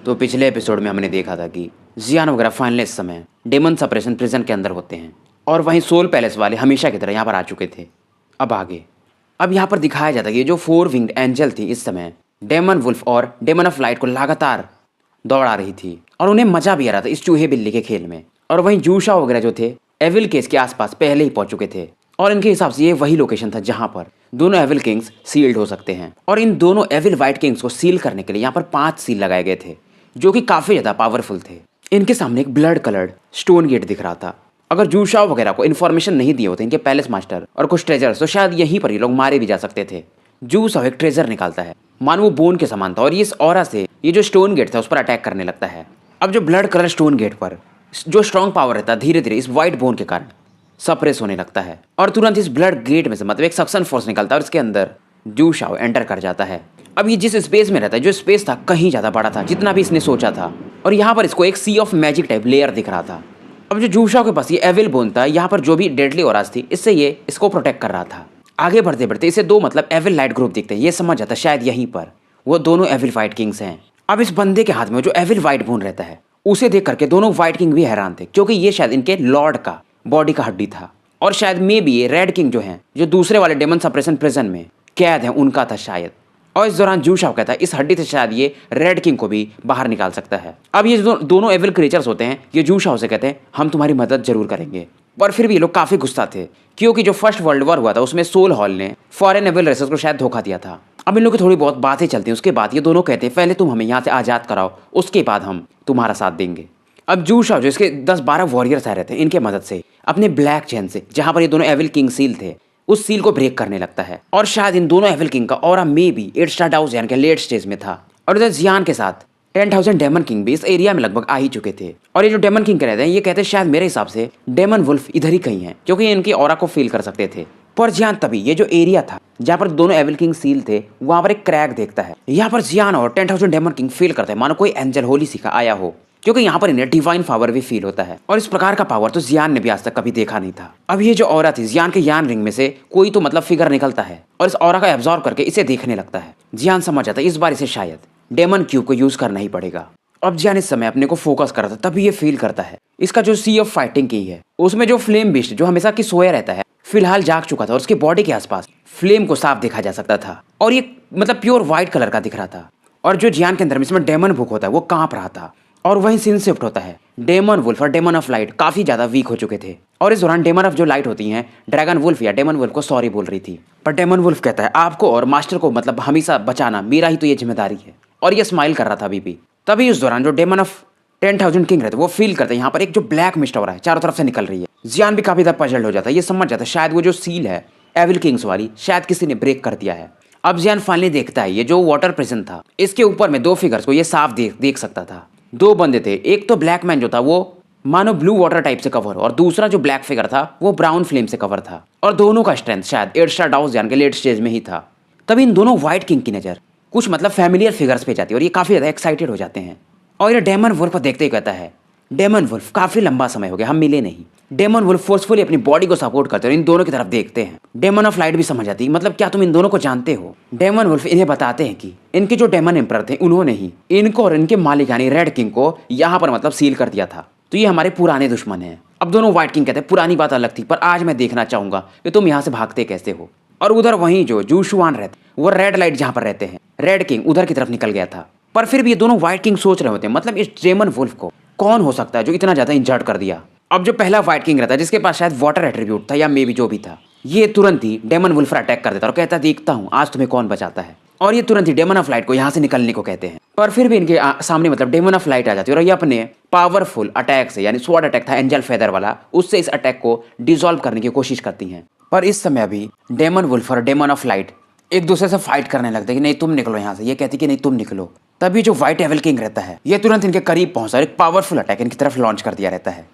तो पिछले एपिसोड में हमने देखा था कि जियान वगैरह फाइनली इस समय डेमन सप्रेशन प्रिजन के अंदर होते हैं और वहीं सोल पैलेस वाले हमेशा की तरह यहाँ पर आ चुके थे। अब आगे अब यहाँ पर दिखाया जाता है कि जो 4 विंग्ड एंजल थी इस समय डेमन वुल्फ और डेमन ऑफ लाइट को लगातार दौड़ा रही थी और उन्हें मजा भी आ रहा था इस चूहे बिल्ली के खेल में। और वहीं जूशा वगैरह जो थे एविल केस के आसपास पहले ही पहुंच चुके थे और इनके हिसाब से ये वही लोकेशन था जहां पर दोनों एविल किंग्स सील्ड हो सकते हैं। और इन दोनों एविल वाइट किंग्स को सील करने के लिए यहाँ पर 5 सील लगाए गए थे जो कि काफी ज्यादा पावरफुल थे। इनके सामने एक ब्लड कलर्ड स्टोन गेट दिख रहा था। अगर जूशा वगैरह को इन्फॉर्मेशन नहीं दिए होते इनके पैलेस मास्टर और कुछ ट्रेजर्स तो शायद यहीं पर ये लोग मारे भी जा सकते थे। जूशा एक ट्रेजर निकालता है, मानो वो बोन के समान था और इस ऑरा से ये जो स्टोन गेट था उस पर अटैक करने लगता है। अब जो ब्लड कलर स्टोन गेट पर जो स्ट्रॉन्ग पावर रहता है धीरे धीरे इस व्हाइट बोन के कारण सप्रेस होने लगता है और तुरंत इस ब्लड गेट में से मतलब एक सक्शन फोर्स निकलता है और इसके अंदर जूशा एंटर कर जाता है। अब ये जिस स्पेस में रहता है जो स्पेस था कहीं ज्यादा बड़ा था जितना भी इसने सोचा था और यहाँ पर इसको एक सी ऑफ मैजिक टाइप लेयर दिख रहा था। अब जो जूशा के पास ये एविल बोन था यहाँ पर जो भी डेडली ऑराज थी इससे ये इसको प्रोटेक्ट कर रहा था। आगे बढ़ते बढ़ते इसे 2 मतलब एविल लाइट ग्रुप दिखते हैं। ये समझ जाता शायद यहीं पर वो दोनों एविल वाइट किंग्स हैं। अब इस बंदे के हाथ में जो एविल वाइट बोन रहता है उसे देख करके दोनों व्हाइट किंग भी हैरान थे क्योंकि ये शायद इनके लॉर्ड का बॉडी का हड्डी था और शायद मे भी ये रेड किंग जो है जो दूसरे वाले डेमन सप्रेशन प्रिजन में कैद है उनका था शायद। और इस दौरान जूशा कहता है इस हड्डी से शायद ये रेड किंग को भी बाहर निकाल सकता है। अब ये दोनों एविल क्रिएचर्स होते हैं ये जूशा से कहते हैं हम तुम्हारी मदद जरूर करेंगे। पर फिर भी ये लोग काफी गुस्सा थे क्योंकि जो फर्स्ट वर्ल्ड वॉर हुआ था उसमें सोल हॉल ने फॉरेन एविल रेसेस को शायद धोखा दिया था। अब इन लोगों की थोड़ी बहुत बातें चलती हैं। उसके बाद ये दोनों कहते हैं पहले तुम हमें यहाँ से आजाद कराओ उसके बाद हम तुम्हारा साथ देंगे। अब जूशा जो इसके 10-12 वॉरियर्स आए रहते हैं इनके मदद से अपने ब्लैक चेन से जहां पर ये दोनों एविल किंग सील थे उस सील को ब्रेक करने लगता है और शायद इन दोनों एविल किंग का ऑरा मे बी 8 स्टार डाउस यानी कि लेट स्टेज में था। और इधर जियान के साथ 10,000 डेमन किंग भी इस एरिया में लगभग आ ही चुके थे। और ये जो डेमन किंग रहते हैं ये कहते हैं शायद मेरे हिसाब से डेमन वुल्फ इधर ही कहीं है क्योंकि ये इनकी ऑरा को फील कर सकते थे। पर जियान तभी ये जो एरिया था जहाँ पर दोनों एविल किंग सील थे वहां पर एक क्रैक देखता है। यहाँ पर जियान और 10,000 डेमन किंग फील करते हैं मानो कोई एंजल होली सीखा आया हो क्योंकि यहाँ पर इन्हें डिवाइन पावर भी फील होता है और इस प्रकार का पावर तो जियान ने भी आज तक कभी देखा नहीं था। अब ये जो ऑरा थी जियान के यान रिंग में से कोई तो मतलब फिगर निकलता है और इस ऑरा का एब्जॉर्ब करके इसे देखने लगता है। जियान समझ जाता है इस बार इसे शायद डेमन क्यूब को यूज करना ही पड़ेगा। अब जियान इस समय अपने को फोकस कर रहा था तभी ये फील करता है इसका जो सी ऑफ फाइटिंग की है उसमें जो फ्लेम बिस्ट जो हमेशा की सोया रहता है फिलहाल जाग चुका था और उसके बॉडी के आसपास फ्लेम को साफ देखा जा सकता था और ये मतलब प्योर व्हाइट कलर का दिख रहा था। और जो जियान के अंदर इसमें डेमन भूख होता है वो कांप रहा था और वहीं सीन शिफ्ट होता है। डेमन वुल्फ और डेमन ऑफ लाइट काफी ज्यादा वीक हो चुके थे और इस दौरान डेमन ऑफ जो लाइट होती हैं ड्रैगन वुल्फ या डेमन वुल्फ को सॉरी बोल रही थी। पर डेमन वुल्फ कहता है आपको और मास्टर को मतलब हमेशा बचाना मेरा ही तो ये जिम्मेदारी है और ये स्माइल कर रहा था अभी भी। तभी उस दौरान जो डेमन ऑफ 10,000 किंग रहते वो फील करते हैं यहाँ पर एक जो ब्लैक मिस्ट हो रहा है चारों तरफ से निकल रही है। जियान भी काफी ज्यादा पजल्ड हो जाता है। ये समझ जाता है शायद वो जो सील है एविल किंग्स वाली शायद किसी ने ब्रेक कर दिया है। अब जियान फाइनली देखता है ये जो वाटर प्रिजन था इसके ऊपर में 2 फिगर्स को ये साफ देख सकता था। 2 बंदे थे, एक तो ब्लैक मैन जो था वो मानो ब्लू वाटर टाइप से कवर और दूसरा जो ब्लैक फिगर था वो ब्राउन फ्लेम से कवर था और दोनों का स्ट्रेंथ शायद 8 स्टार डाउस यानी कि लेट स्टेज में ही था। तभी इन दोनों व्हाइट किंग की नजर कुछ मतलब फैमिलियर फिगर्स पे जाती है और ये काफी ज्यादा एक्साइटेड हो जाते हैं। और ये डेमन वुल्फ को देखते ही कहता है डेमन वुल्फ काफी लंबा समय हो गया हम मिले नहीं। डेमन वुल्फ फोर्सफुली अपनी बॉडी को सपोर्ट करते और इन दोनों की तरफ देखते हैं। डेमन ऑफ लाइट भी समझ आती मतलब क्या तुम इन दोनों को जानते हो। डेमन वुल्फ इन्हें बताते हैं कि इनके जो डेमन एम्परर थे उन्होंने ही इनको और इनके मालिक यानी रेड किंग को यहाँ पर मतलब सील कर दिया था तो ये हमारे पुराने दुश्मन हैं। अब दोनों व्हाइट किंग कहते हैं पुरानी बात अलग थी पर आज मैं देखना चाहूंगा कि तुम यहाँ से भागते कैसे हो। और उधर वहीं जो जूशुआन रहते वो रेड लाइट जहाँ पर रहते हैं रेड किंग उधर की तरफ निकल गया था। पर फिर भी ये दोनों व्हाइट किंग सोच रहे होते हैं मतलब इस डेमन वुल्फ को कौन हो सकता है जो इतना ज्यादा इंजर्ड कर दिया। अब जो पहला व्हाइट किंग रहता है जिसके पास शायद वाटर एट्रीब्यूट था या मे बी जो भी था ये तुरंत ही डेमन वुल्फ पर अटैक कर देता और कहता देखता हूँ आज तुम्हें कौन बचाता है। और ये तुरंत ही डेमन ऑफ लाइट को यहाँ से निकलने को कहते हैं। पर फिर भी इनके सामने मतलब डेमन ऑफ लाइट आ जाती है और ये अपने पावरफुल अटैक से यानी स्वॉर्ड अटैक था एंजल फेदर वाला उससे इस अटैक को डिसॉल्व करने की कोशिश करती हैं। पर इस समय अभी डेमन वुल्फ और डेमन ऑफ लाइट एक दूसरे से फाइट करने लगते हैं कि नहीं तुम निकलो यहाँ से। ये कहती कि नहीं तुम निकलो। तभी जो व्हाइट एविल किंग रहता है ये तुरंत इनके करीब पहुंचा और एक पावरफुल अटैक इनकी तरफ लॉन्च कर दिया रहता है।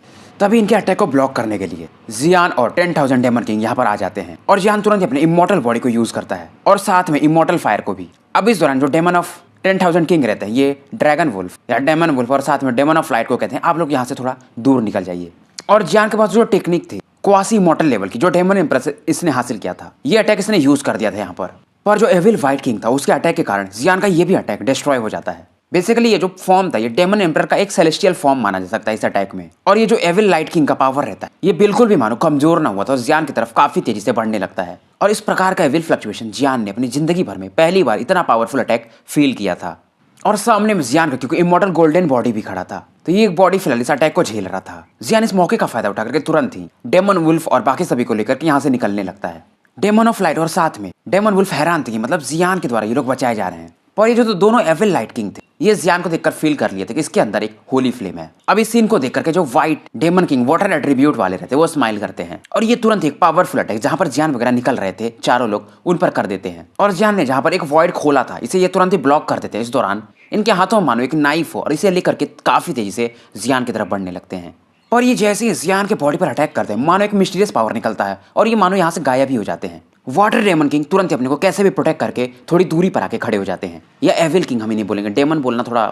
तभी इनके अटैक को ब्लॉक करने के लिए जियान और 10,000 डेमन किंग यहाँ पर आ जाते हैं और जियान तुरंत अपने इमॉर्टल बॉडी को यूज करता है और साथ में इमॉर्टल फायर को भी। अब इस दौरान जो डेमन ऑफ 10,000 किंग रहते हैं ये ड्रैगन वुल्फ या डेमन वुल्फ और साथ में डेमन ऑफ लाइट को कहते हैं आप लोग यहाँ से थोड़ा दूर निकल जाइए। और जियान के पास जो टेक्निक थी क्वासी इमॉर्टल लेवल की जो डेमन एम्प्रेस इसने हासिल किया था ये अटैक इसने यूज कर दिया था यहाँ पर। जो एविल व्हाइट किंग था उसके अटैक के कारण जियान का ये भी अटैक डिस्ट्रॉय हो जाता है। बेसिकली ये जो फॉर्म था ये डेमन एम्परर का एक सेलेस्टियल फॉर्म माना जा सकता है इस अटैक में। और ये जो एविल लाइट किंग का पावर रहता है ये बिल्कुल भी मानो कमजोर ना हुआ था और जियान की तरफ काफी तेजी से बढ़ने लगता है। और इस प्रकार का एविल फ्लक्चुएशन जियान ने अपनी जिंदगी भर में पहली बार इतना पावरफुल अटैक फील किया था। और सामने में जियान का क्योंकि इमॉर्टल गोल्डन बॉडी भी खड़ा था तो ये एक बॉडी फिलहाल इस अटैक को झेल रहा था। जियान इस मौके का फायदा उठा करके तुरंत ही डेमन वुल्फ और बाकी सभी को लेकर के यहाँ से निकलने लगता है। डेमन ऑफ लाइट और साथ में डेमन वुल्फ हैरान थे कि मतलब जियान के द्वारा ये लोग बचाए जा रहे हैं। पर ये जो तो दोनों एविल लाइट किंग थे ये जियान को देखकर फील कर लिए थे कि इसके अंदर एक होली फ्लेम है। अब इस सीन को देख करके जो white daemon king water attribute वाले रहते हैं वो स्माइल करते हैं और ये तुरंत एक पावरफुल अटैक जहां पर जियान वगैरह निकल रहे थे चारों लोग उन पर कर देते हैं। और जियान ने जहां पर एक वॉइड खोला था इसे ये तुरंत ही ब्लॉक कर देते हैं। इस दौरान इनके हाथों में मानो एक नाइफ हो और इसे लेकर के काफी तेजी से जियान की तरफ बढ़ने लगते हैं। और ये जैसे ही जियान के बॉडी पर अटैक करते हैं मानो एक मिस्टीरियस पावर निकलता है और ये मानो यहाँ से गायब ही हो जाते हैं। वाटर डेमन किंग तुरंत ही अपने को कैसे भी प्रोटेक्ट करके थोड़ी दूरी पर आके खड़े हो जाते हैं। या एविल किंग हम ही नहीं बोलेंगे, डेमन बोलना थोड़ा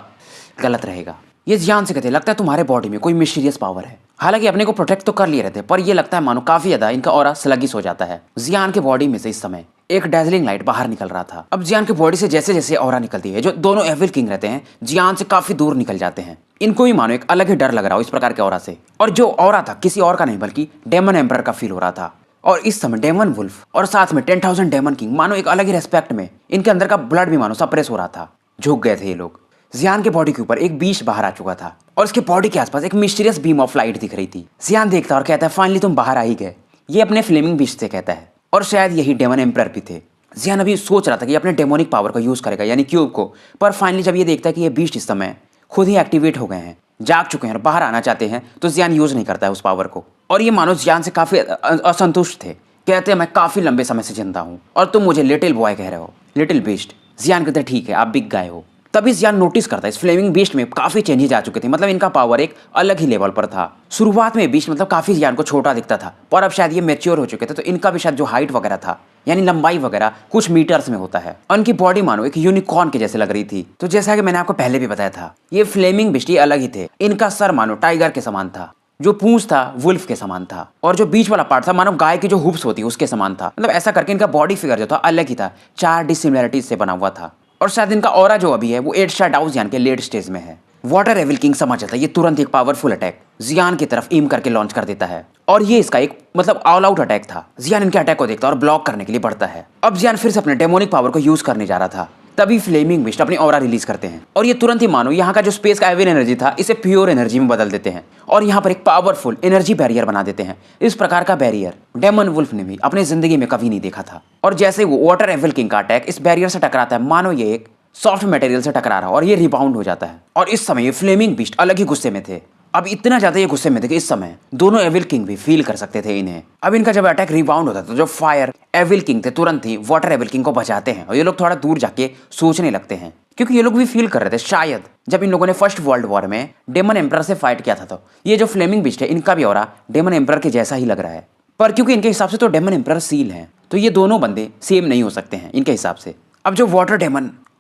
गलत रहेगा। ये जियान से कहते हैं लगता है तुम्हारे बॉडी में कोई मिस्टीरियस पावर है। हालांकि अपने को प्रोटेक्ट तो कर लिए रहते पर ये लगता है मानो काफी ज्यादा इनका ऑरा स्लगिश हो जाता है। जियान के बॉडी में से इस समय एक डैजलिंग लाइट बाहर निकल रहा था। अब जियान की बॉडी से जैसे जैसे ऑरा निकलती है जो दोनों एविल किंग रहते हैं जियान से काफी दूर निकल जाते हैं। इनको भी मानो एक अलग ही डर लग रहा हो इस प्रकार के ऑरा से। और जो ऑरा था किसी और का नहीं बल्कि डेमन एम्परर का फील हो रहा था। और इस समय डेमन वुल्फ और साथ में 10,000 डेमन किंग मानो एक अलग ही रेस्पेक्ट में इनके अंदर का ब्लड भी मानो सप्रेस हो रहा था। झुक गए थे ये लोग। जियान के बॉडी के ऊपर एक बीच बाहर आ चुका था और इसके बॉडी के आसपास एक मिस्टीरियस बीम ऑफ लाइट दिख रही थी। जियान देखता और कहता है फाइनली तुम बाहर आ ही गए। ये अपने फ्लेमिंग बीस्ट से कहता है और शायद यही डेमन एम्परर भी थे। जियान अभी सोच रहा था कि अपने डेमोनिक पावर का यूज करेगा यानी क्यूब को, पर फाइनली जब ये देखता है कि ये बीस्ट इस समय खुद ही एक्टिवेट हो गए हैं, जाग चुके हैं और बाहर आना चाहते हैं तो जियान यूज नहीं करता है उस पावर को। और ये मानो जियान से काफी असंतुष्ट थे। कहते हैं मैं काफी लंबे समय से जिंदा हूँ और तुम मुझे लिटिल बॉय कह रहे हो, लिटिल बीस्ट। जियान कहते ठीक है आप बिक गए हो। तभी जियान नोटिस करता है इस फ्लेमिंग बीस्ट में काफी चेंजेस आ चुके थे। मतलब इनका पावर एक अलग ही लेवल पर था। शुरुआत में बीस्ट मतलब काफी जियान को छोटा दिखता था पर अब शायद ये मैच्योर हो चुके थे तो इनका भी शायद जो हाइट वगैरह था यानी लंबाई वगैरह कुछ मीटर्स में होता है। उनकी बॉडी मानो एक यूनिकॉर्न के जैसे लग रही थी। तो जैसा कि मैंने आपको पहले भी बताया था ये फ्लेमिंग बीस्ट ये अलग ही थे। इनका सर मानो टाइगर के समान था, जो पूंछ था वुल्फ के समान था और जो बीच वाला पार्ट था मानो गाय की जो हुप्स होती है उसके समान था। मतलब ऐसा करके इनका बॉडी फिगर जो था अलग ही था, 4 डिसिमिलरिटीज से बना हुआ था। और शायद इनका ऑरा जो अभी है वो 8 स्टार डाउ जियान के लेट स्टेज में है। वाटर एविल किंग समझ जाता है ये तुरंत एक पावरफुल अटैक जियान की तरफ एम करके लॉन्च कर देता है और ये इसका एक मतलब ऑल आउट अटैक था। जियान इनके अटैक को देखता है और ब्लॉक करने के लिए बढ़ता है। अब जियान फिर से अपने डेमोनिक पावर को यूज करने जा रहा था तभी फ्लेमिंग बीस्ट अपनी ऑरा रिलीज करते हैं और ये तुरंत ही मानो यहाँ का जो स्पेस का एविल एनर्जी था इसे प्योर एनर्जी में बदल देते हैं और यहाँ पर एक पावरफुल एनर्जी बैरियर बना देते हैं। इस प्रकार का बैरियर डेमन वुल्फ ने भी अपनी जिंदगी में कभी नहीं देखा था। और जैसे वो वाटर एविल किंग का अटैक इस बैरियर से टकराता है मानो ये एक सॉफ्ट मटेरियल से टकरा रहा और ये रिबाउंड हो जाता है। और इस समय ये फ्लेमिंग बीस्ट अलग ही गुस्से में थे। अब इतना ज्यादा ये गुस्से में थे कि इस समय दोनों एविल किंग भी फील कर सकते थे इन्हें। अब इनका जब अटैक रिबाउंड होता था तो जो फायर एविल किंग थे तुरंत ही वाटर एविल किंग को बचाते हैं और ये लोग थोड़ा दूर जाके सोचने लगते हैं क्योंकि ये लोग भी फील कर रहे थे शायद जब इन लोगों ने फर्स्ट वर्ल्ड वॉर में डेमन एम्परर से फाइट किया था तो ये जो फ्लेमिंग बीस्ट है इनका भी ऑरा डेमन एम्परर के जैसा ही लग रहा है। पर क्योंकि इनके हिसाब से तो डेमन एम्परर सील है तो ये दोनों बंदे सेम नहीं हो सकते हैं इनके हिसाब से। अब जो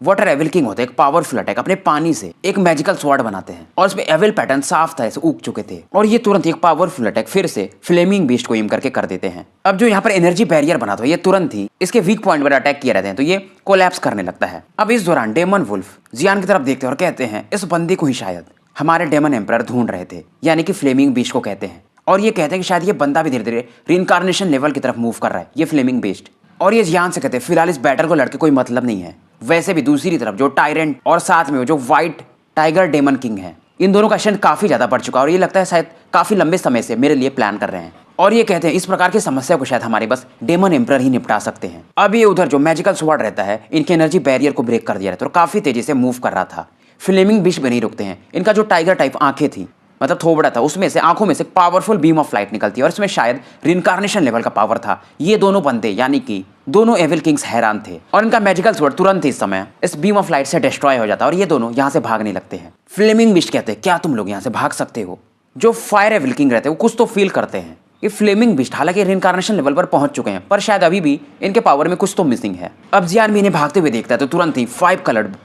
वाटर एविल किंग होते हैं एक पावरफुल अटैक अपने पानी से एक मैजिकल स्वॉर्ड बनाते हैं और इसमें एविल पैटर्न साफ था ऐसे उग चुके थे और ये तुरंत एक पावरफुल अटैक फिर से फ्लेमिंग बीस्ट को एम करके कर देते हैं। अब जो यहाँ पर एनर्जी बैरियर बना था ये तुरंत ही इसके वीक पॉइंट पर अटैक किए रहते हैं तो ये कोलैप्स करने लगता है। अब इस दौरान डेमन वुल्फ जियान की तरफ देखते हैं और कहते हैं इस बंदे को ही शायद हमारे डेमन एम्परर ढूंढ रहे थे यानी कि फ्लेमिंग बीस्ट को कहते हैं। और ये कहते हैं कि शायद ये बंदा भी धीरे धीरे रीइंकार्नेशन लेवल की तरफ मूव कर रहा है ये फ्लेमिंग बीस्ट। और ये जियान से कहते हैं फिलहाल इस बैटल को लड़के कोई मतलब नहीं है। वैसे भी दूसरी तरफ जो टायरेंट और साथ में जो व्हाइट टाइगर डेमन किंग है इन दोनों का स्ट्रेंथ काफी ज्यादा बढ़ चुका है और ये लगता है शायद काफी लंबे समय से मेरे लिए प्लान कर रहे हैं। और ये कहते हैं इस प्रकार की समस्या को शायद हमारे बस डेमन एम्परर ही निपटा सकते हैं। अब ये उधर जो मैजिकल स्वॉर्ड रहता है इनके एनर्जी बैरियर को ब्रेक कर दिया रहता है और काफी तेजी से मूव कर रहा था। फ्लेमिंग बीस्ट भी नहीं रुकते हैं। इनका जो टाइगर टाइप आंखें थी मतलब थोबड़ा था उसमें से आंखों में से पावरफुल बीम ऑफ लाइट निकलती है और इसमें शायद रिइंकार्नेशन लेवल का पावर था। ये दोनों बंदे यानी कि दोनों एविल किंग्स हैरान थे और इनका मैजिकल स्वॉर्ड तुरंत ही इस समय इस बीम ऑफ लाइट से डिस्ट्रॉय हो जाता है और ये दोनों यहाँ से भागने लगते हैं। फ्लेमिंग बीस्ट कहते हैं क्या तुम लोग यहाँ से भाग सकते हो। जो फायर एविल किंग रहते हैं वो कुछ तो फील करते हैं। ये फ्लेमिंग बीस्ट हालांकि रिइंकार्नेशन लेवल पर पहुंच चुके हैं पर शायद अभी भी इनके पावर में कुछ तो मिसिंग है। अब जियान भी इन्हें भागते हुए देखता है तो तुरंत ही 5 कलर्ड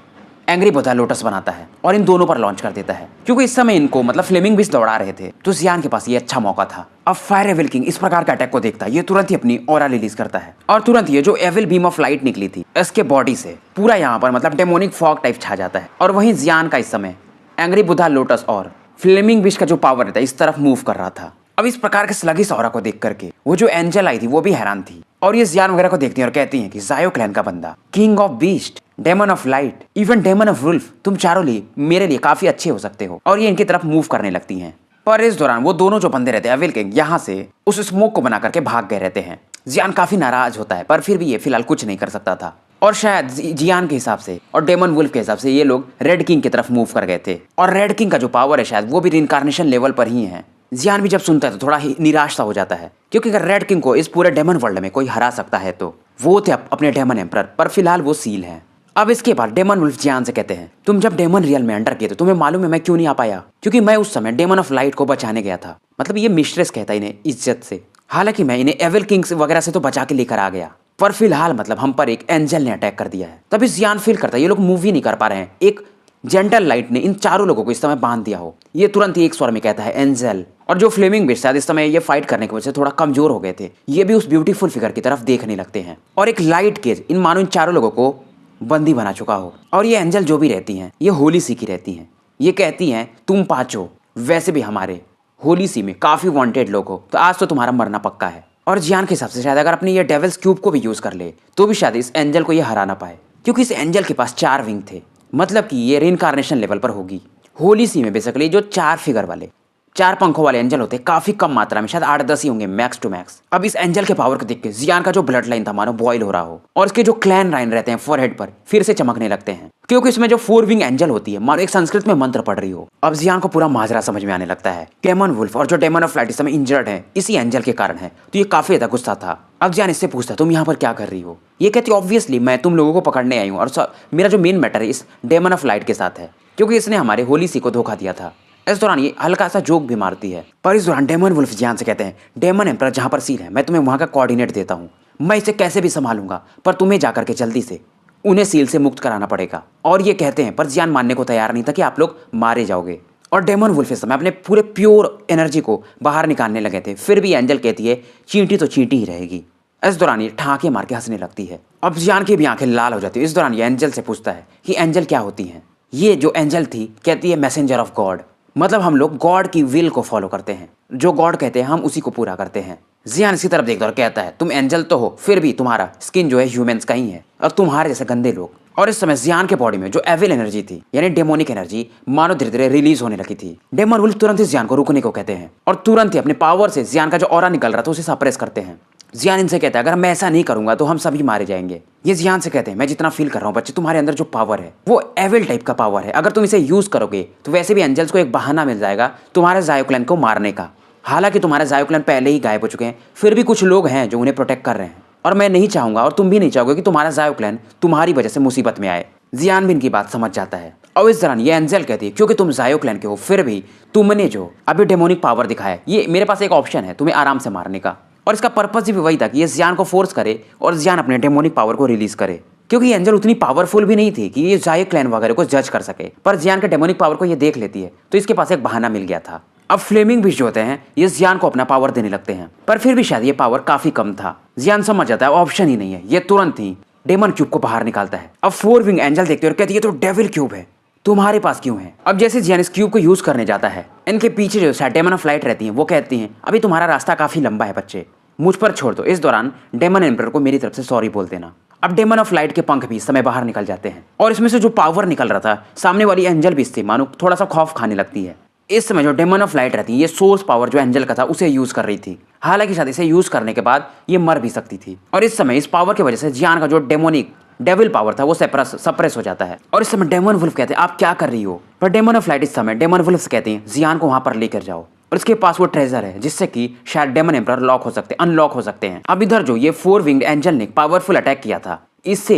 एंग्री बुद्धा लोटस बनाता है और इन दोनों पर लॉन्च कर देता है। क्योंकि इस समय इनको मतलब फ्लेमिंग बिस्ट दौड़ा रहे थे, तो जियान के पास ये अच्छा मौका था। अब फायर एविल किंग इस प्रकार के अटैक को देखता है, ये तुरंत ही अपनी ऑरा रिलीज करता है और तुरंत ये जो एविल बीम ऑफ लाइट निकली थी इसके बॉडी से पूरा यहाँ पर मतलब डेमोनिक फॉग टाइप छा जाता है। और वहीं जियान का इस समय एंग्री बुद्धा लोटस और फ्लेमिंग बिस्ट का जो पावर रहता है इस तरफ मूव कर रहा था। अब इस प्रकार के स्लगिश ऑरा को देख करके वो जो एंजल आई थी वो भी हैरान थी और ये जियान वगैरह को देखती है और कहती है कि जायो क्लैन का बंदा, king of beast, demon of light, even demon of wolf, तुम चारों लिए मेरे लिए काफी अच्छे हो सकते हो। और ये इनकी तरफ मूव करने लगती हैं। पर इस दौरान वो दोनों जो बंदे रहते हैं एविल किंग यहाँ से उस स्मोक को बना करके भाग गए रहते हैं। जियान काफी नाराज होता है पर फिर भी ये फिलहाल कुछ नहीं कर सकता था। और शायद जियान के हिसाब से और डेमन वुल्फ के हिसाब से ये लोग रेड किंग की तरफ मूव कर गए थे और रेड किंग का जो पावर है शायद वो भी रिइंकार्नेशन लेवल पर ही है। जियान भी जब सुनता है तो थोड़ा ही निराश सा हो जाता है, क्योंकि अगर रेड किंग को इस पूरे डेमन वर्ल्ड में कोई हरा सकता है तो वो थे अपने डेमन एम्परर, पर फिलहाल वो सील है। अब इसके बाद डेमन वुल्फ जियान से कहते हैं, तुम जब डेमन रियल में एंटर किए थे तुम्हें मालूम है मैं क्यों नहीं आ पाया? क्योंकि मैं उस समय डेमन ऑफ लाइट को बचाने गया था। मतलब ये मिस्ट्रेस कहता है इन्हें इज्जत से। हालांकि मैं इन्हें एविल किंग्स वगैरह से तो बचा के लेकर आ गया, पर फिलहाल मतलब हम पर एक एंजल ने अटैक कर दिया है। तभी जियान फील करता है ये लोग मूव ही नहीं कर पा रहे हैं, एक जेंटल लाइट ने इन चारों लोगों को इस समय बांध दिया हो। ये तुरंत ही एक स्वर में कहता है एंजल। और जो फ्लेमिंग बिस्ट शायद इस समय ये फाइट करने की वजह से थोड़ा कमजोर हो गए थे, ये भी उस ब्यूटीफुल फिगर की तरफ देखने लगते हैं और एक लाइट केज इन मानो इन चारों लोगों को बंदी बना चुका हो। और ये एंजल जो भी रहती हैं ये होली सी की रहती हैं। ये कहती हैं तुम पांचों वैसे भी हमारे होली सी में काफी वांटेड लोग हो, तो आज तो तुम्हारा मरना पक्का है। और जियान के हिसाब से शायद अगर अपने ये डेविल्स क्यूब को भी यूज कर ले तो भी शायद इस एंजल को ये हरा ना पाए, क्योंकि इस एंजल के पास 4 विंग थे। मतलब कि ये रिइंकार्नेशन लेवल पर होगी। होली सी में बेसिकली जो 4 फिगर वाले 4 पंखों वाले एंजल होते काफी कम मात्रा में, शायद 8-10 ही होंगे मैक्स टू मैक्स। अब इस एंजल के पावर को देख के जियान का जो ब्लड लाइन था मानो बॉयल हो रहा हो और इसके जो क्लैन लाइन रहते हैं फोरहेड पर फिर से चमकने लगते हैं, क्योंकि इसमें जो 4 विंग एंजल होती है मानो एक संस्कृत में मंत्र पढ़ रही हो। अब जियान को पूरा माजरा समझ में आने लगता है। डेमन वुल्फ और जो डेमन ऑफ लाइट इस समय इंजर्ड है इसी एंजल के कारण है, तो ये काफी ज्यादा गुस्सा था। अब जियान इससे पूछता तुम यहाँ पर क्या कर रही हो? ये कहती ऑब्वियसली मैं तुम लोगों को पकड़ने आई हूँ और मेरा जो मेन मैटर है इस डेमन ऑफ लाइट के साथ है, क्योंकि इसने हमारे होली सी को धोखा दिया था। इस दौरान ये हल्का सा जोक भी मारती है, पर इस दौरान डेमन वुल्फ जियान से कहते हैं डेमन एम्परर जहाँ पर सील है मैं तुम्हें वहाँ का कोऑर्डिनेट देता हूँ, मैं इसे कैसे भी संभालूंगा, पर तुम्हें जाकर के जल्दी से उन्हें सील से मुक्त कराना पड़ेगा। और ये कहते हैं, पर जियान मानने को तैयार नहीं था कि आप लोग मारे जाओगे। और डेमन वुल्फ इस समय अपने पूरे प्योर एनर्जी को बाहर निकालने लगे थे, फिर भी एंजल कहती है चींटी तो चींटी ही रहेगी। इस दौरान ये ठाके मार के हंसने लगती है। अब जियान की भी आंखें लाल हो जाती है। इस दौरान ये एंजल से पूछता है कि एंजल क्या होती हैं? ये जो एंजल थी कहती है मैसेंजर ऑफ गॉड, मतलब हम लोग गॉड की विल को फॉलो करते हैं, जो गॉड कहते हैं हम उसी को पूरा करते हैं। जियान इसकी तरफ देखता और कहता है तुम एंजल तो हो फिर भी तुम्हारा स्किन जो है ह्यूमंस का ही है और तुम्हारे जैसे गंदे लोग। और इस समय जियान के बॉडी में जो एविल एनर्जी थी यानी डेमोनिक एनर्जी मानो धीरे धीरे रिलीज होने लगी थी। डेमन वुल्फ तुरंत ही जियान को रुकने को कहते हैं और तुरंत ही अपने पावर से जियान का जो ऑरा निकल रहा था उसे सप्रेस करते हैं। जियान इनसे कहता है अगर मैं ऐसा नहीं करूंगा तो हम सभी मारे जाएंगे। ये जियान से कहते हैं मैं जितना फील कर रहा हूँ बच्चे तुम्हारे अंदर जो पावर है वो एविल टाइप का पावर है, अगर तुम इसे यूज करोगे तो वैसे भी एंजल्स को एक बहाना मिल जाएगा तुम्हारे जायो क्लैन को मारने का। हालांकि तुम्हारे जायो क्लैन पहले ही गायब हो चुके हैं, फिर भी कुछ लोग हैं जो उन्हें प्रोटेक्ट कर रहे हैं और मैं नहीं चाहूंगा और तुम भी नहीं चाहोगे कि तुम्हारा जायो क्लैन तुम्हारी वजह से मुसीबत में आए। जियान भी इनकी बात समझ जाता है। और इस दौरान ये एंजल कहती है क्योंकि तुम जायो क्लैन के हो फिर भी तुमने जो अभी डेमोनिक पावर दिखाया ये मेरे पास एक ऑप्शन है तुम्हें आराम से मारने का। और इसका पर्पस भी वही था कि ये जियान को फोर्स करे और जियान अपने डेमोनिक पावर को रिलीज करे, क्योंकि एंजल उतनी पावरफुल भी नहीं थी कि ये जायो क्लैन वगैरह को जज कर सके, पर जियान के डेमोनिक पावर को ये देख लेती है तो इसके पास एक बहाना मिल गया था। अब फ्लेमिंग बिस्ट जो होते हैं ये जियान को अपना पावर देने लगते हैं, पर फिर भी शायद ये पावर काफी कम था। जियान समझ जाता है ऑप्शन ही नहीं है, ये तुरंत ही डेमन क्यूब को बाहर निकालता है। अब 4 विंग एंजल देखते हैं और कहती है तो डेविल क्यूब है, तुम्हारे पास क्यों है? अब जैसे जियान इस क्यूब को यूज करने जाता है इनके पीछे जो डेमन ऑफ लाइट रहती है वो कहती हैं अभी तुम्हारा रास्ता काफी लंबा है बच्चे, मुझ पर छोड़ दो। इस दौरान डेमन एम्परर को मेरी तरफ से सॉरी बोल देना। अब डेमन ऑफ लाइट के पंख भी इस समय बाहर निकल जाते हैं और इसमें से जो पावर निकल रहा था सामने वाली एंजल भी इससे मानो थोड़ा सा खौफ खाने लगती है। इस समय जो डेमन ऑफ लाइट रहती है ये सोर्स पावर जो एंजल का था उसे यूज कर रही थी, हालांकि शायद इसे यूज करने के बाद ये मर भी सकती थी। और इस समय इस पावर की वजह से जियान का जो डेविल पावर था वो सप्रेस हो जाता है। और इस समय डेमन वुल्फ कहते हैं आप क्या कर रही हो? पर डेमन ऑफ लाइट इस समय डेमन वुल्फ से कहते हैं जियान को वहां पर लेकर जाओ और इसके पास वो ट्रेजर है जिससे कि शायद डेमन एम्परर अनलॉक हो सकते हैं। अब इधर जो ये 4 विंग्ड एंजल ने पावरफुल अटैक किया था इससे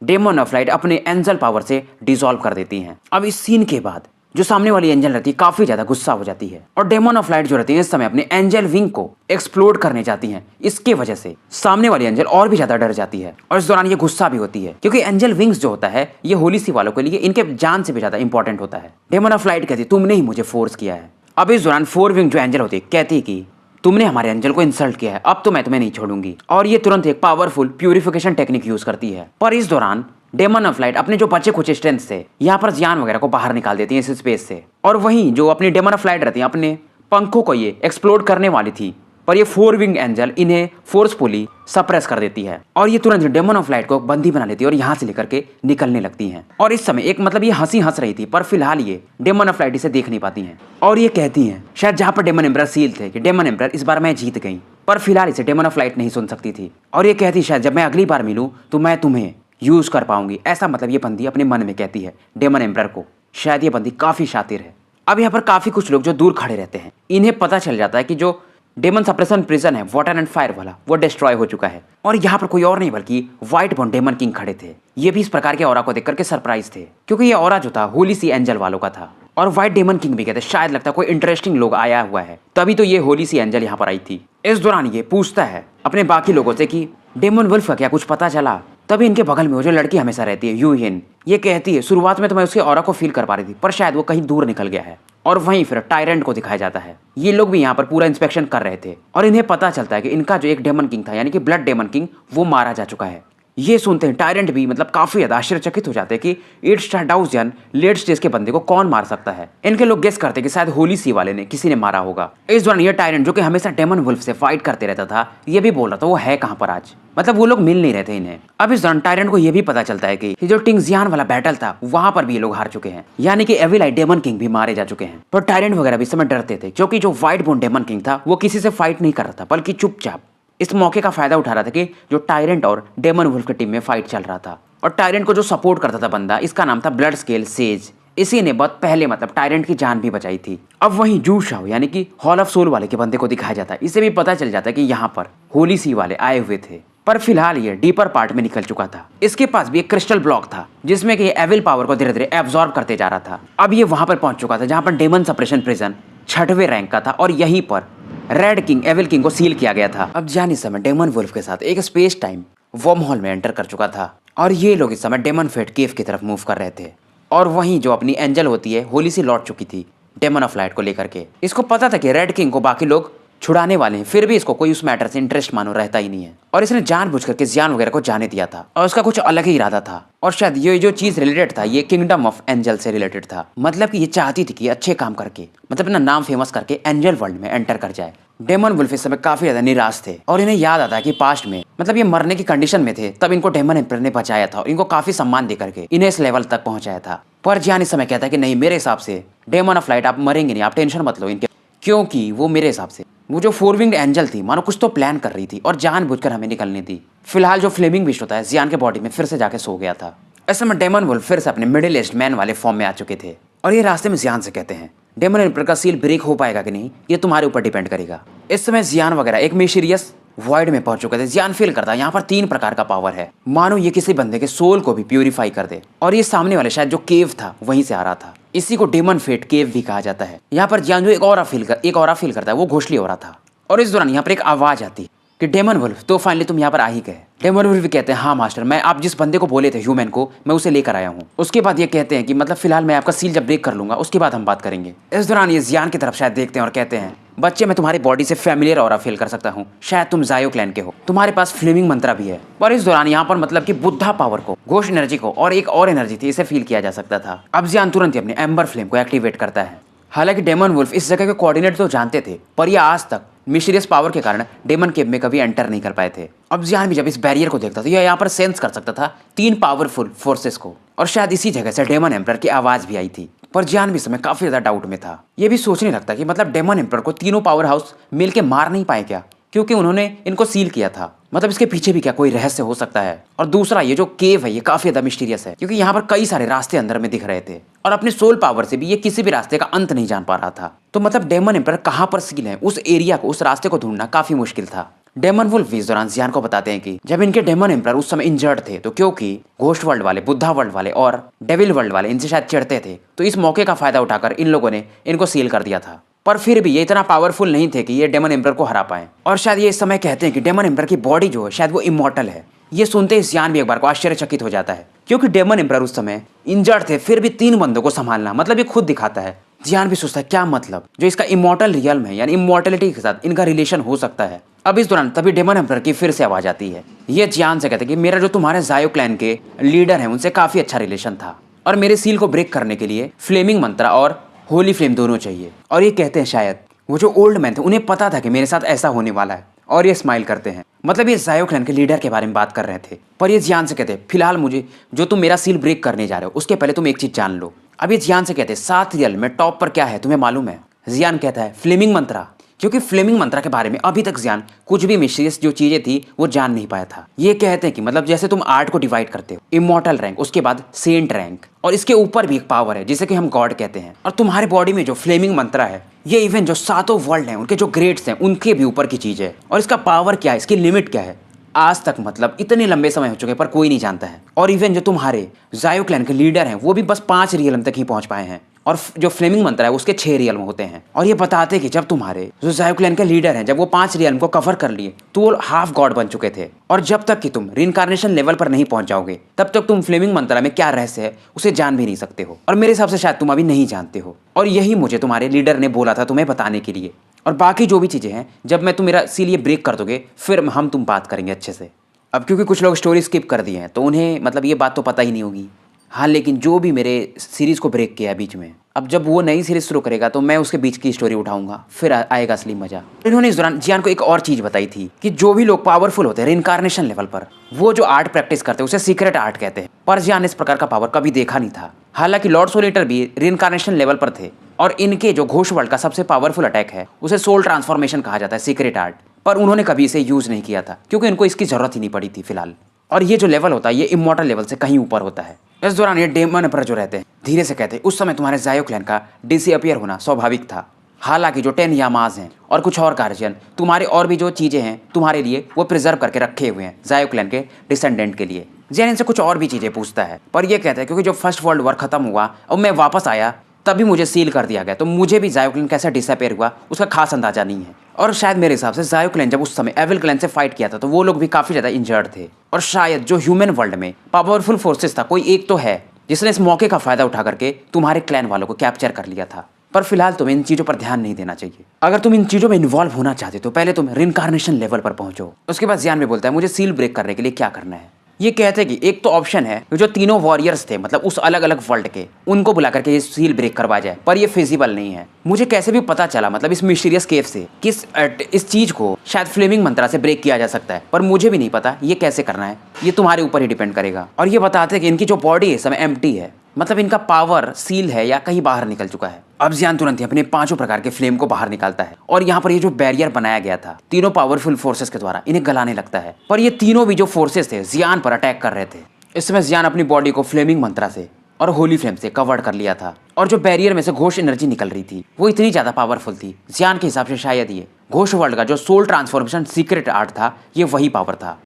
डेमन ऑफ लाइट अपने एंजल पावर से डिसॉल्व कर देती हैं। अब इस सीन के बाद जो सामने वाली एंजल रहती है काफी ज्यादा गुस्सा हो जाती है और डेमन ऑफ लाइट जो रहती है इस समय अपने एंजल विंग को एक्सप्लोड करने जाती हैं। इसके वजह से सामने वाली एंजल और भी ज्यादा डर जाती है और इस दौरान ये गुस्सा भी होती है क्योंकि एंजल विंग्स जो होता है ये होली सी वालों के लिए इनके जान से भी ज्यादा इंपॉर्टेंट होता है। डेमन ऑफ लाइट कहती है तुमने ही मुझे फोर्स किया है। अब इस दौरान फोर विंग जो एंजल होती है कहती है कि तुमने हमारे एंजल को इंसल्ट किया है, अब तो मैं तुम्हें नहीं छोड़ूंगी। और ये तुरंत एक पावरफुल प्यूरिफिकेशन टेक्निक यूज करती है। पर इस दौरान डेमन ऑफ लाइट अपने जो बचे कुछ स्ट्रेंथ से यहाँ पर जियान वगैरह को बाहर निकाल देती है इस स्पेस से। और वहीं जो अपनी डेमन ऑफ लाइट रहती है अपने पंखों को ये एक्सप्लोड करने वाली थी, पर ये फोर विंग एंजल इन्हें फोर्सफुली सप्रेस कर देती है और ये तुरंत डेमन ऑफ लाइट को बंदी बना लेती है और यहाँ से लेकर के निकलने लगती हैं। और इस समय एक मतलब ये हंसी हंस रही थी, पर फिलहाल ये डेमन ऑफ लाइट इसे देख नहीं पाती हैं और ये कहती हैं शायद जहाँ पर डेमन एम्परर सील थे कि डेमन एम्परर इस बार मैं जीत गई। पर फिलहाल इसे डेमन ऑफ लाइट नहीं सुन सकती थी और ये कहती शायद जब मैं अगली बार मिलूं तो मैं तुम्हें यूज कर पाऊंगी। ऐसा मतलब ये बंदी अपने मन में कहती है डेमन एम्परर को। शायद ये बंदी काफी शातिर है। अब यहाँ पर काफी कुछ लोग जो दूर खड़े रहते हैं इन्हें पता चल जाता है कि जो डेमन सप्रेशन प्रिजन है वाटर एंड फायर वाला वो डिस्ट्रॉय हो चुका है और यहाँ पर कोई और नहीं बल्कि व्हाइट बोन डेमन किंग खड़े थे। ये भी इस प्रकार के ऑरा को देख करके सरप्राइज थे क्योंकि ये ऑरा जो था होली सी एंजल वालों का था और व्हाइट डेमन किंग भी कहते शायद लगता कोई इंटरेस्टिंग लोग आया हुआ है, तभी तो ये होली सी एंजल यहाँ पर आई थी। इस दौरान ये पूछता है अपने बाकी लोगों से कि डेमन वुल्फ का क्या कुछ पता चला। तभी इनके बगल में वो जो लड़की हमेशा रहती है यूहिन, ये कहती है शुरुआत में तो मैं उसके ऑरा को फील कर पा रही थी पर शायद वो कहीं दूर निकल गया है। और वहीं फिर टायरेंट को दिखाया जाता है। ये लोग भी यहाँ पर पूरा इंस्पेक्शन कर रहे थे और इन्हें पता चलता है कि इनका जो एक डेमन किंग था यानी कि ब्लड डेमन किंग वो मारा जा चुका है। ये सुनते हैं टायरेंट भी मतलब काफी ज्यादा आश्चर्यचकित हो जाते हैं कि 8 स्टार डाउजन लेट स्टेज के बंदे को कौन मार सकता है। इनके लोग गेस करते हैं कि शायद होली सी वाले ने किसी ने मारा होगा। इस दौरान ये टायरेंट जो कि हमेशा डेमन वुल्फ से फाइट करते रहता था ये भी बोल रहा था वो है कहाँ पर आज, मतलब वो लोग मिल नहीं रहे थे इन्हें। अब इस दौरान टायरेंट को यह भी पता चलता है कि जो टिंगजियान वाला बैटल था वहां पर भी ये लोग हार चुके हैं, यानी कि एविल आई डेमन किंग भी मारे जा चुके हैं। पर टायरेंट वगैरह भी इस समय डरते थे क्योंकि जो व्हाइट बोन डेमन किंग था वो किसी से फाइट नहीं कर रहा था बल्कि चुपचाप इस मौके का फायदा उठा रहा था कि जो टायरेंट और डेमन वुल्फ की टीम में फाइट चल रहा था। और टायरेंट को जो सपोर्ट करता था बंदा इसका नाम था ब्लड स्केल सेज। इसी ने बहुत पहले मतलब टायरेंट की जान भी बचाई थी। अब वहीं जू शाओ यानी कि हॉल ऑफ सोल वाले के बंदे को दिखाया जाता है। इसे भी पता चल जाता है कि यहाँ पर होली सी वाले आए हुए थे, पर फिलहाल ये डीपर पार्ट में निकल चुका था। इसके पास भी एक क्रिस्टल ब्लॉक था जिसमें कि एविल पावर को धीरे धीरे एब्जॉर्ब करते जा रहा था। अब ये वहां पर पहुंच चुका था जहां पर डेमन सप्रेशन प्रिजन 6वें रैंक का था और यहीं पर रेड किंग एविल किंग को सील किया गया था। अब जान इस समय डेमन वुल्फ के साथ एक स्पेस टाइम वर्म हॉल में एंटर कर चुका था और ये लोग इस समय डेमन फेट केव की तरफ मूव कर रहे थे। और वहीं जो अपनी एंजल होती है होली से लौट चुकी थी डेमन ऑफ लाइट को लेकर के। इसको पता था कि रेड किंग को बाकी लोग छुड़ाने वाले हैं, फिर भी इसको कोई उस मैटर से इंटरेस्ट मानो रहता ही नहीं है और इसने जानबूझ करके जियान वगैरह को जाने दिया था और उसका कुछ अलग ही इरादा था। और शायद ये जो चीज रिलेटेड था ये किंगडम ऑफ एंजल से रिलेटेड था, मतलब कि ये चाहती थी कि अच्छे काम करके मतलब अपना नाम फेमस करके एंजल वर्ल्ड में एंटर कर जाए। डेमन वुल्फ इस समय काफी ज्यादा निराश थे और इन्हें याद आता है कि पास्ट में मतलब ये मरने की कंडीशन में थे तब इनको डेमन एम्परर ने बचाया था और इनको काफी सम्मान देकर के इन्हें इस लेवल तक पहुंचाया था। पर जियान इस समय कहता है कि नहीं, मेरे हिसाब से डेमन ऑफ लाइट आप मरेंगे नहीं, आप टेंशन मत लो इनके, क्योंकि वो मेरे हिसाब से वो जो 4 विंग्ड एंजल थी मानो कुछ तो प्लान कर रही थी और जानबूझकर हमें निकलने दी। फिलहाल जो फ्लेमिंग बिस्ट होता है जियान के बॉडी में फिर से जाके सो गया था। इस समय डेमन वुल्फ फिर से अपने मिडिल एज्ड मैन वाले फॉर्म में आ चुके थे और ये रास्ते में जियान से कहते हैं डेमन एम्परर का सील ब्रेक हो पाएगा कि नहीं ये तुम्हारे ऊपर डिपेंड करेगा। इस समय जियान वगैरह एक मिस्टीरियस वॉइड में पहुंच चुके थे। जियान फील करता है यहाँ पर 3 प्रकार का पावर है, मानो ये किसी बंदे के सोल को भी प्यूरिफाई कर दे। और ये सामने वाले शायद जो केव था वहीं से आ रहा था, इसी को डेमन फेट केव भी कहा जाता है। यहाँ पर जियान जो एक ऑरा फील करता है वो घोषली हो रहा था और इस दौरान यहाँ पर एक आवाज आती कि डेमन वुल्फ तो फाइनली तुम यहाँ पर आ ही गए। डेमन वुल्फ भी कहते हैं हाँ मास्टर, मैं आप जिस बंदे को बोले थे ह्यूमन को मैं उसे लेकर आया हूँ। उसके बाद ये कहते हैं कि मतलब फिलहाल मैं आपका सील जब ब्रेक कर लूंगा उसके बाद हम बात करेंगे। इस दौरान ये जियान की तरफ शायद देखते हैं और कहते हैं बच्चे मैं तुम्हारी बॉडी से फैमिलियर ऑरा फील कर सकता हूँ, शायद तुम जायो क्लैन के हो, तुम्हारे पास फ्लेमिंग मंत्रा भी है। पर इस दौरान यहाँ पर मतलब कि बुद्धा पावर को, घोष एनर्जी को और एक और एनर्जी थी इसे फील किया जा सकता था। अब जियान तुरंत ही अपने एम्बर फ्लेम को एक्टिवेट करता है। हालांकि डेमन वुल्फ इस जगह के कोऑर्डिनेट तो जानते थे पर यह आज तक मिस्टीरियस पावर के कारण डेमन केव में कभी एंटर नहीं कर पाए थे। अब जियान भी जब इस बैरियर को देखता था यह यहाँ पर सेंस कर सकता था 3 पावरफुल फोर्सेस को और शायद इसी जगह से डेमन एम्परर की आवाज भी आई थी। पर जियान भी समय काफी ज्यादा डाउट में था। ये भी सोचने लगता कि मतलब डेमन एम्परर को तीनों पावर हाउस मिलकर मार नहीं पाए क्या, क्योंकि उन्होंने इनको सील किया था, मतलब इसके पीछे भी क्या कोई रहस्य हो सकता है। और दूसरा ये जो केव है ये काफी ज्यादा मिस्टीरियस है क्योंकि यहाँ पर कई सारे रास्ते अंदर में दिख रहे थे और अपने सोल पावर से भी ये किसी भी रास्ते का अंत नहीं जान पा रहा था। तो मतलब डेमन एम्परर कहाँ पर सील है उस एरिया को, उस रास्ते को ढूंढना काफी मुश्किल था। डेमन वुल्फ भी इस दौरान जियान को बताते हैं कि जब इनके डेमन एम्परर उस समय इंजर्ड थे तो क्योंकि घोस्ट वर्ल्ड वाले, बुद्धा वर्ल्ड वाले और डेविल वर्ल्ड वाले इनसे शायद चिढ़ते थे, तो इस मौके का फायदा उठाकर इन लोगों ने इनको सील कर दिया था। पर फिर भी ये इतना पावरफुल नहीं थे कि ये डेमन एम्परर को हरा पाए। और शायद ये इस समय कहते हैं कि डेमन एम्परर की बॉडी जो है शायद वो इमॉर्टल है। ये सुनते ही जियान भी एक बार को आश्चर्यचकित हो जाता है, क्योंकि डेमन एम्परर उस समय इंजर्ड थे, फिर भी 3 बंदों को संभालना मतलब ये खुद दिखाता है। जियान भी सोचता है क्या मतलब, जो इसका इमॉर्टल रियल्म है यानी इमॉर्टलिटी के साथ इनका रिलेशन हो सकता है। अब इस दौरान तभी डेमन एम्परर की फिर से आवाज आती है। ये जियान से कहते हैं कि मेरा जो तुम्हारे जायो क्लैन के लीडर है उनसे काफी अच्छा रिलेशन था और मेरे सील को ब्रेक करने के लिए फ्लेमिंग मंत्रा और होली फ्लेम दोनों चाहिए। और ये कहते हैं शायद वो जो ओल्ड मैन थे उन्हें पता था कि मेरे साथ ऐसा होने वाला है, और ये स्माइल करते हैं। मतलब ये जायो क्लैन के लीडर के बारे में बात कर रहे थे। पर ये जियान से कहते हैं फिलहाल मुझे जो तुम मेरा सील ब्रेक करने जा रहे हो उसके पहले तुम एक चीज जान लो। अब ये जियान से कहते हैं 7 रियल में टॉप पर क्या है तुम्हें मालूम है? जियान कहता है फ्लेमिंग मंत्रा, क्योंकि फ्लेमिंग मंत्रा के बारे में अभी तक जियान कुछ भी मिस्टीरियस जो चीजें थी वो जान नहीं पाया था। ये कहते हैं कि मतलब जैसे तुम आर्ट को डिवाइड करते हो, इमॉर्टल रैंक, उसके बाद सेंट रैंक, और इसके ऊपर भी एक पावर है जिसे कि हम गॉड कहते हैं। और तुम्हारे बॉडी में जो फ्लेमिंग मंत्रा है ये इवन जो 7 वर्ल्ड हैं उनके जो ग्रेड्स हैं उनके भी ऊपर की चीज है। और इसका पावर क्या है, इसकी लिमिट क्या है, आज तक मतलब इतने लंबे समय हो चुके पर कोई नहीं जानता है। और इवन जो तुम्हारे जायो क्लैन के लीडर हैं वो भी बस 5 रियलम तक ही पहुंच पाए हैं, और जो फ्लेमिंग मंत्र है उसके 6 रियल्म होते हैं। और ये बताते हैं कि जब तुम्हारे जो जायो क्लैन के लीडर हैं जब वो 5 रियल्म को कवर कर लिए तो वो हाफ गॉड बन चुके थे। और जब तक कि तुम रिइंकार्नेशन लेवल पर नहीं पहुंच जाओगे तब तक तुम फ्लेमिंग मंत्रा में क्या रहस्य है उसे जान भी नहीं सकते हो। और मेरे हिसाब से शायद तुम अभी नहीं जानते हो, और यही मुझे तुम्हारे लीडर ने बोला था तुम्हें बताने के लिए। और बाकी जो भी चीजें हैं जब मैं तुम मेरा सील ये ब्रेक कर दोगे फिर हम तुम बात करेंगे अच्छे से। अब क्योंकि कुछ लोग स्टोरी स्किप कर दिए हैं तो उन्हें मतलब ये बात तो पता ही नहीं होगी। हाँ, लेकिन जो भी मेरे सीरीज़ को ब्रेक किया है बीच में, अब जब वो नई सीरीज शुरू करेगा तो मैं उसके बीच की स्टोरी उठाऊंगा, फिर आएगा असली मजा। इन्होंने इस दौरान जियान को एक और चीज़ बताई थी कि जो भी लोग पावरफुल होते हैं रिइंकार्नेशन लेवल पर, वो जो आर्ट प्रैक्टिस करते हैं उसे सीक्रेट आर्ट कहते हैं। पर जियान इस प्रकार का पावर कभी देखा नहीं था। हालांकि लॉर्ड सोल ईटर भी रिइंकार्नेशन लेवल पर थे, और इनके जो घोष वर्ल्ड का सबसे पावरफुल अटैक है उसे सोल ट्रांसफॉर्मेशन कहा जाता है, सीक्रेट आर्ट। पर उन्होंने कभी इसे यूज़ नहीं किया था क्योंकि इनको इसकी ज़रूरत ही नहीं पड़ी थी फिलहाल। और ये जो लेवल होता है ये इमॉर्टल लेवल से कहीं ऊपर होता है। इस दौरान ये डेमन एम्परर जो रहते हैं धीरे से कहते हैं उस समय तुम्हारे जायो क्लैन का डिसअपियर होना स्वाभाविक था। हालांकि जो 10 यामाज हैं और कुछ और गार्जियन तुम्हारे और भी जो चीज़ें हैं तुम्हारे लिए वो प्रिजर्व करके रखे हुए हैं जायो क्लैन के डिसेंडेंट के लिए। जैन इनसे कुछ और भी चीज़ें पूछता है, पर ये कहता है क्योंकि जो फर्स्ट वर्ल्ड वॉर खत्म हुआ और मैं वापस आया तभी मुझे सील कर दिया गया, तो मुझे भी जायो क्लैन कैसे डिसअपियर हुआ उसका खास अंदाजा नहीं है। और शायद मेरे हिसाब से जायो क्लैन जब उस समय एविल क्लैन से फाइट किया था तो वो लोग भी काफ़ी ज़्यादा इंजर्ड थे। और शायद जो ह्यूमन वर्ल्ड में पावरफुल फोर्सेस था कोई एक तो है जिसने इस मौके का फायदा उठा करके तुम्हारे क्लैन वालों को कैप्चर कर लिया था। पर फिलहाल तुम्हें इन चीज़ों पर ध्यान नहीं देना चाहिए। अगर तुम इन चीज़ों में इन्वॉल्व होना चाहते तो पहले तुम रिइंकार्नेशन लेवल पर पहुंचो। उसके बाद जियान में बोलता है मुझे सील ब्रेक करने के लिए क्या करना है। ये कहते हैं कि एक तो ऑप्शन है जो तीनों वॉरियर्स थे मतलब उस अलग अलग वर्ल्ड के, उनको बुला करके ये सील ब्रेक करवा जाए, पर ये फिजिबल नहीं है। मुझे कैसे भी पता चला मतलब इस मिस्टीरियस केव से कि इस चीज को शायद फ्लेमिंग मंत्रा से ब्रेक किया जा सकता है, पर मुझे भी नहीं पता ये कैसे करना है, ये तुम्हारे ऊपर ही डिपेंड करेगा। और ये बताते हैं कि इनकी जो बॉडी है इस समय एम्प्टी है, मतलब इनका पावर सील है या कहीं बाहर निकल चुका है। अब जियान तुरंत ही अपने 5 प्रकार के फ्लेम को बाहर निकालता है और यहाँ पर ये जो बैरियर बनाया गया था तीनों पावरफुल फोर्सेस के द्वारा इन्हें गलाने लगता है। पर ये तीनों भी जो फोर्सेस थे जियान पर अटैक कर रहे थे। इस समय जियान अपनी बॉडी को फ्लेमिंग मंत्रा से और होली फ्लेम से कवर्ड कर लिया था, और जो बैरियर में से घोष एनर्जी निकल रही थी वो इतनी ज्यादा पावरफुल थी जियान के हिसाब से शायद ये घोष वर्ल्ड का जो सोल ट्रांसफॉर्मेशन सीक्रेट आर्ट था ये वही पावर था।